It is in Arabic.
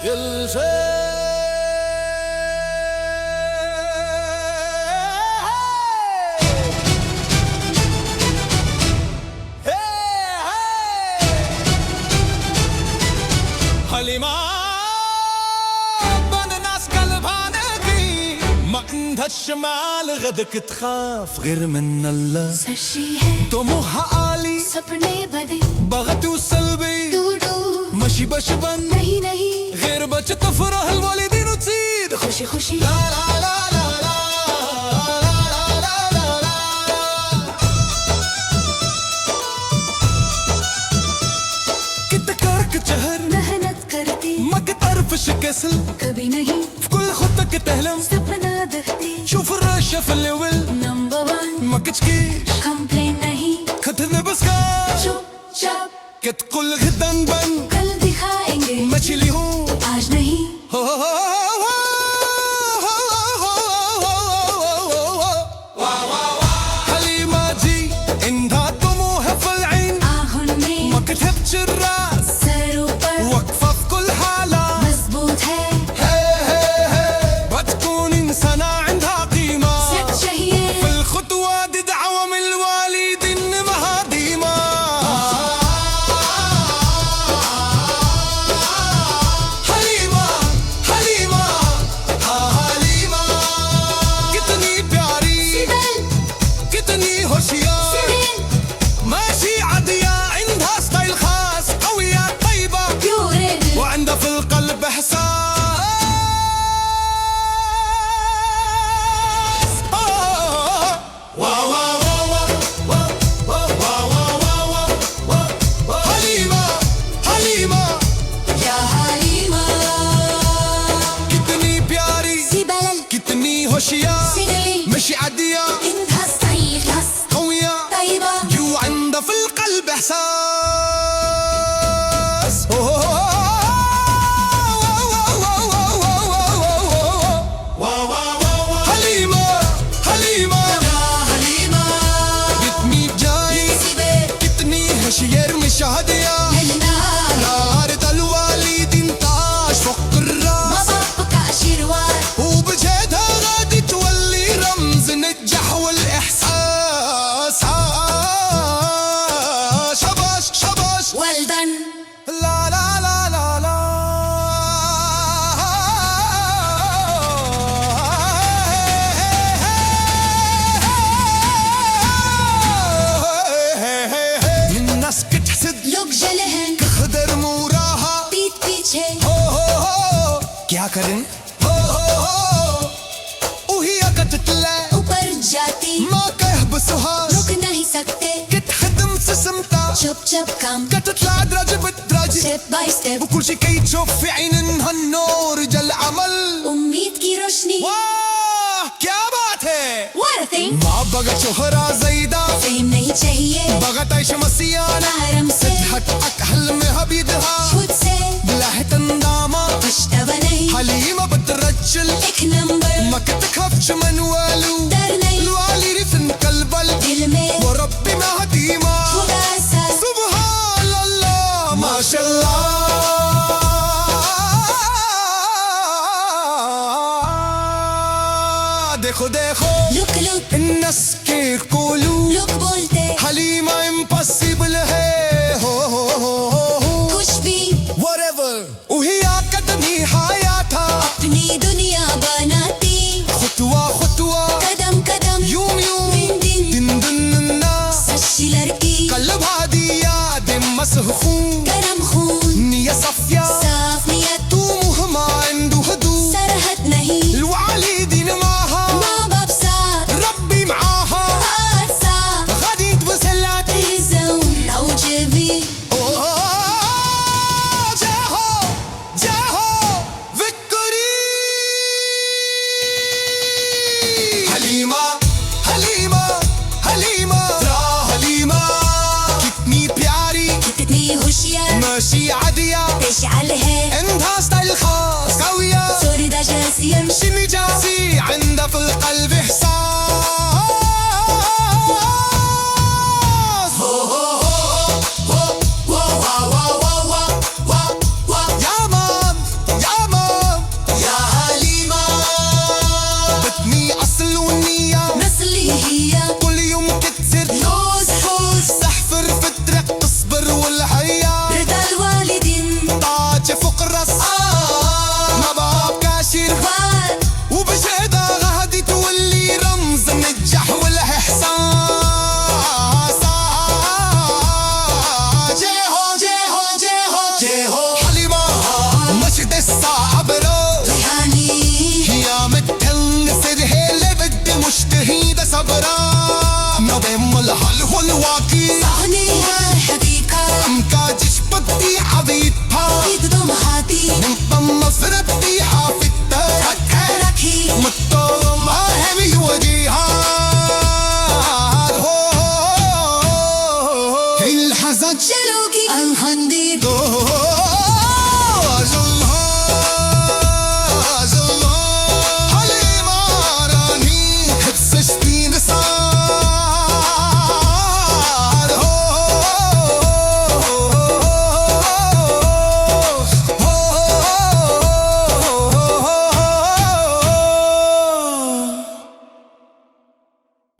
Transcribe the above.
दिल से حليمة بنناس قلبانكي ما عندها الشمال غدك تخاف غير من الله सच्ची है طموحها عالي सपने बड़े بغت وسلبي दूडू ماشي بشبن नहीं नहीं غير بچ تفرح الوالدين وتزيد खुशी खुशी لا لا لا لا لا لا لا لا كنت كارك شهر मेहनत करती ما كنت تعرفش كسل कभी नहीं في كل خطك تهلم सपना देखती شوف الرشة في الليل नंबर वन ما كتشكيش कंप्लेन नहीं كتهنا بسكاش चुपचाप كتقول غدا نبان कल दिखाएंगे ماشي ليهم आज नहीं حليمة جي عندها طموح في العين आँखों में ما كتهبش الراس सर ऊपर واقفة في كل حالة मजबूत है بتكون إنسانة عندها قيمة सच चाहिए في الخطوة دي دعوة من الوالدين إنها ديما حليمة حليمة حليمة कितनी प्यारी कितनी होशियार ماشي عادية عندها ستايل خاص قوية طيبة प्योर وعندها في القلب إحساس حليمة حليمة يا حليمة कितनी प्यारी سيبل कितनी होशियार سيدلي ماشي عادية عندها ستايل خاص قوية طيبة وعندها في القلب إحساس حليمة حليمة حليمة कितनी جاي कितनी होशियार مش عادية النار نار الوالدين طاش فوق الراس باباك آشيرواد وبجهدها غادي تولي رمز النجاح والإحساس شباش شباش well done لا لا لا لا لا من الناس كتحسد लोग जले हैं خدر موراها पीठ पीछे हो क्या करें हो وهي كتطلع ऊपर जाती ما كيحبسوها रुक नहीं सकते كتخدم سسمتها चुप चुप काम كتطلع دراج بالدراج step by step وكل شي كيتشوف في عينها النور جا العمل उम्मीद की रोशनी واه क्या बात है what a thing ما بقى شهرة